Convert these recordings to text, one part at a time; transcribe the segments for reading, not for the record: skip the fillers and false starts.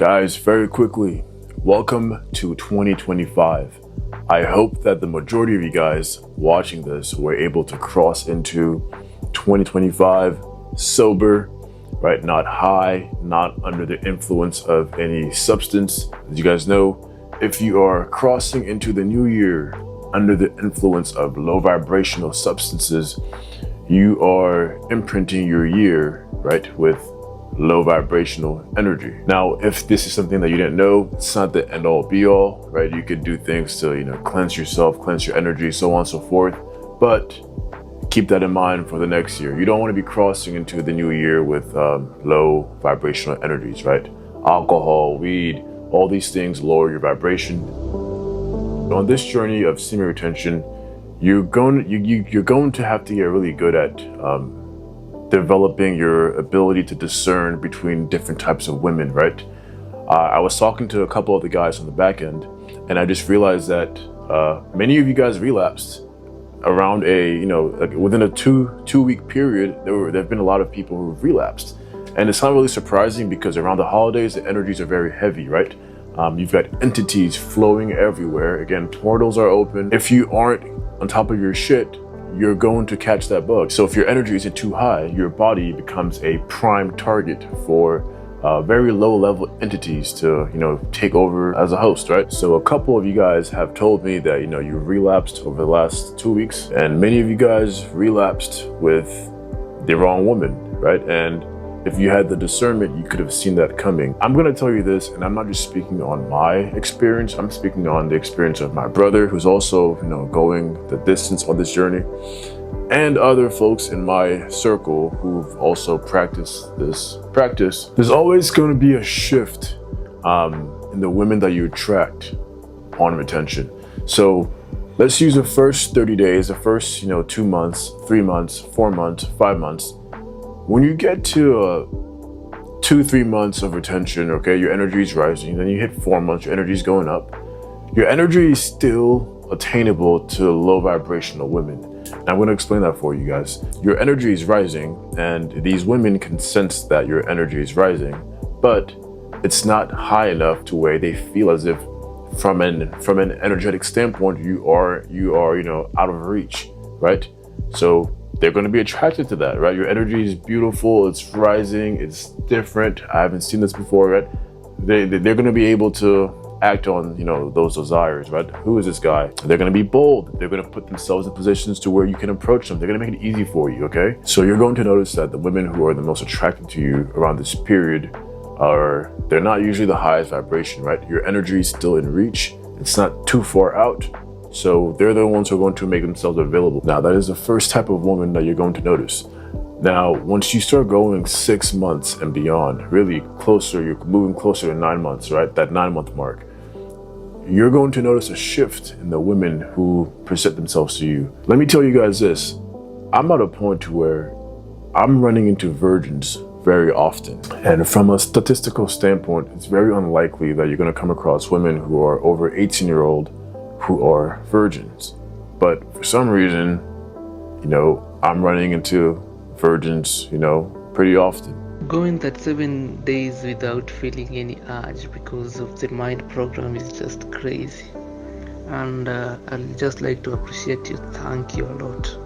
Guys, very quickly, welcome to 2025. I hope that the majority of you guys watching this were able to cross into 2025 sober, right? Not high, not under the influence of any substance. As you guys know, if you are crossing into the new year under the influence of low vibrational substances, you are imprinting your year, right, with low vibrational energy. Now, if this is something that you didn't know, it's not the end all be all, right? You could do things to, cleanse yourself, cleanse your energy, so on and so forth. But keep that in mind for the next year. You don't want to be crossing into the new year with low vibrational energies, right? Alcohol, weed, all these things lower your vibration. On this journey of semen retention, you're going to have to get really good at developing your ability to discern between different types of women, right? I was talking to a couple of the guys on the back end, and I just realized that many of you guys relapsed around within a two-week period. There have been a lot of people who've relapsed, and it's not really surprising because around the holidays the energies are very heavy, right? You've got entities flowing everywhere. Again, portals are open. If you aren't on top of your shit, you're going to catch that bug. So if your energy isn't too high, your body becomes a prime target for very low level entities to, take over as a host, right? So a couple of you guys have told me that, you relapsed over the last 2 weeks, and many of you guys relapsed with the wrong woman, right? And if you had the discernment, you could have seen that coming. I'm gonna tell you this, and I'm not just speaking on my experience, I'm speaking on the experience of my brother, who's also, going the distance on this journey, and other folks in my circle who've also practiced this practice. There's always gonna be a shift in the women that you attract on retention. So let's use the first 30 days, the first, 2 months, 3 months, 4 months, 5 months. When you get to 2-3 months of retention, okay, your energy is rising. Then you hit 4 months, your energy is going up. Your energy is still attainable to low vibrational women. And I'm going to explain that for you guys. Your energy is rising, and these women can sense that your energy is rising, but it's not high enough to where they feel as if, from an energetic standpoint, you are out of reach, right? So they're going to be attracted to that, right? Your energy is beautiful, it's rising, it's different. I haven't seen this before, right? They're going to be able to act on, those desires, right? Who is this guy? They're going to be bold. They're going to put themselves in positions to where you can approach them. They're going to make it easy for you, okay? So you're going to notice that the women who are the most attracted to you around this period they're not usually the highest vibration, right? Your energy is still in reach. It's not too far out. So they're the ones who are going to make themselves available. Now, that is the first type of woman that you're going to notice. Now, once you start going 6 months and beyond, really closer, you're moving closer to 9 months, right? That 9-month mark. You're going to notice a shift in the women who present themselves to you. Let me tell you guys this. I'm at a point to where I'm running into virgins very often. And from a statistical standpoint, it's very unlikely that you're going to come across women who are over 18-year-old who are virgins. But for some reason, I'm running into virgins, pretty often. Going that 7 days without feeling any urge because of the mind program is just crazy. And I'd just like to appreciate you. Thank you a lot.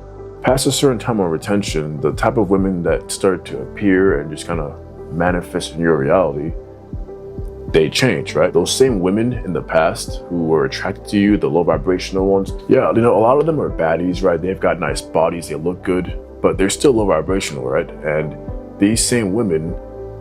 Past a certain time of retention, the type of women that start to appear and just kind of manifest in your reality, they change, right? Those same women in the past who were attracted to you, the low vibrational ones, a lot of them are baddies, right? They've got nice bodies, they look good, but they're still low vibrational, right? And these same women,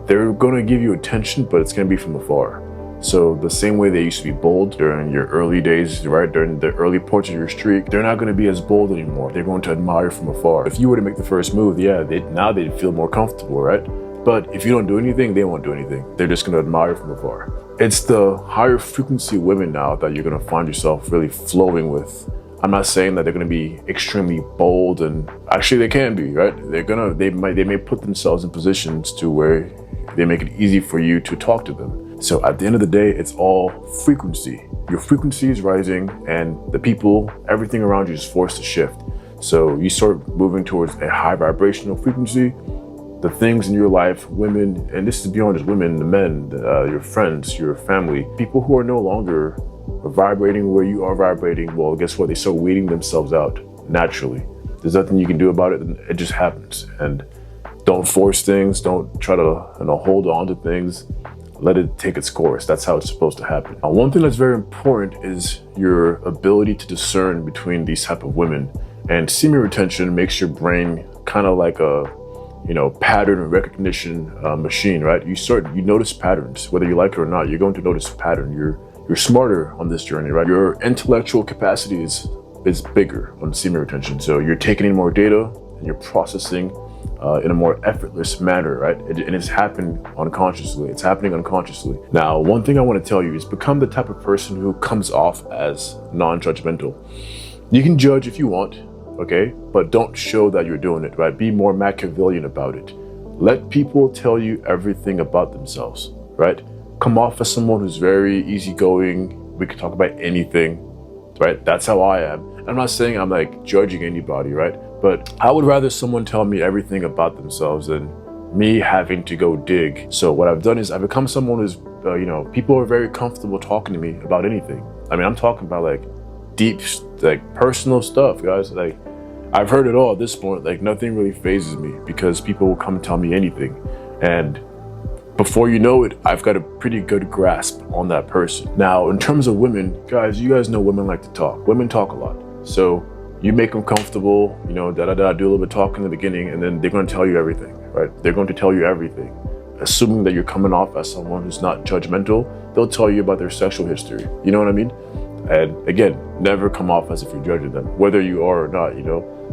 they're going to give you attention, but it's going to be from afar. So the same way they used to be bold during your early days, right? During the early parts of your streak, they're not going to be as bold anymore. They're going to admire from afar. If you were to make the first move, now they'd feel more comfortable, right? But if you don't do anything, they won't do anything. They're just going to admire from afar. It's the higher frequency women now that you're going to find yourself really flowing with. I'm not saying that they're going to be extremely bold, and actually they can be, right? They may put themselves in positions to where they make it easy for you to talk to them. So at the end of the day, it's all frequency. Your frequency is rising, and the people, everything around you is forced to shift. So you start moving towards a high vibrational frequency, the things in your life, women, and this is beyond just women, the men, your friends, your family, people who are no longer vibrating where you are vibrating, well, guess what? They start weeding themselves out naturally. There's nothing you can do about it. It just happens. And don't force things. Don't try to hold on to things. Let it take its course. That's how it's supposed to happen. Now, one thing that's very important is your ability to discern between these type of women. And semen retention makes your brain kind of like a pattern recognition machine, right? You notice patterns, whether you like it or not. You're going to notice a pattern. You're smarter on this journey, right? Your intellectual capacity is bigger on semen retention. So you're taking in more data and you're processing in a more effortless manner, right? And it's happening unconsciously. It's happening unconsciously. Now, one thing I want to tell you is become the type of person who comes off as non-judgmental. You can judge if you want, okay? But don't show that you're doing it, right? Be more Machiavellian about it. Let people tell you everything about themselves, right? Come off as someone who's very easygoing. We can talk about anything, right? That's how I am. I'm not saying I'm like judging anybody, right? But I would rather someone tell me everything about themselves than me having to go dig. So what I've done is I've become someone who's, people are very comfortable talking to me about anything. I mean, I'm talking about like deep, like personal stuff, guys. Like I've heard it all at this point. Like nothing really phases me because people will come tell me anything. And before you know it, I've got a pretty good grasp on that person. Now, in terms of women, guys, you guys know women like to talk. Women talk a lot. So you make them comfortable, do a little bit of talk in the beginning, and then they're going to tell you everything, right? They're going to tell you everything. Assuming that you're coming off as someone who's not judgmental, they'll tell you about their sexual history. You know what I mean? And again, never come off as if you're judging them, whether you are or not,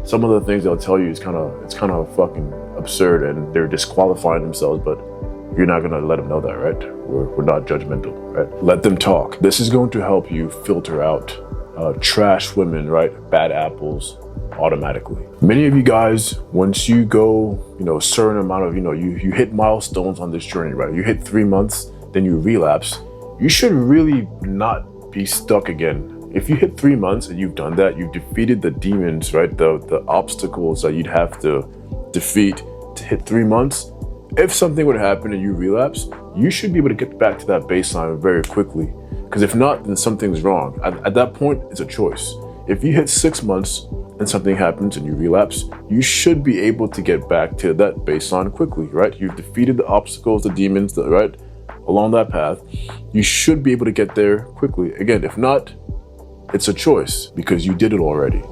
Some of the things they'll tell you is kind of fucking absurd and they're disqualifying themselves, but you're not gonna let them know that, right? We're not judgmental, right? Let them talk. This is going to help you filter out trash women, right? Bad apples automatically. Many of you guys, once you go, a certain amount of, you hit milestones on this journey, right? You hit 3 months, then you relapse. You should really not be stuck again. If you hit 3 months and you've done that, you've defeated the demons, right? The obstacles that you'd have to defeat to hit 3 months. If something would happen and you relapse, you should be able to get back to that baseline very quickly. Because if not, then something's wrong. At that point, it's a choice. If you hit 6 months and something happens and you relapse, you should be able to get back to that baseline quickly, right? You've defeated the obstacles, the demons, right? Along that path, you should be able to get there quickly. Again, if not, it's a choice because you did it already.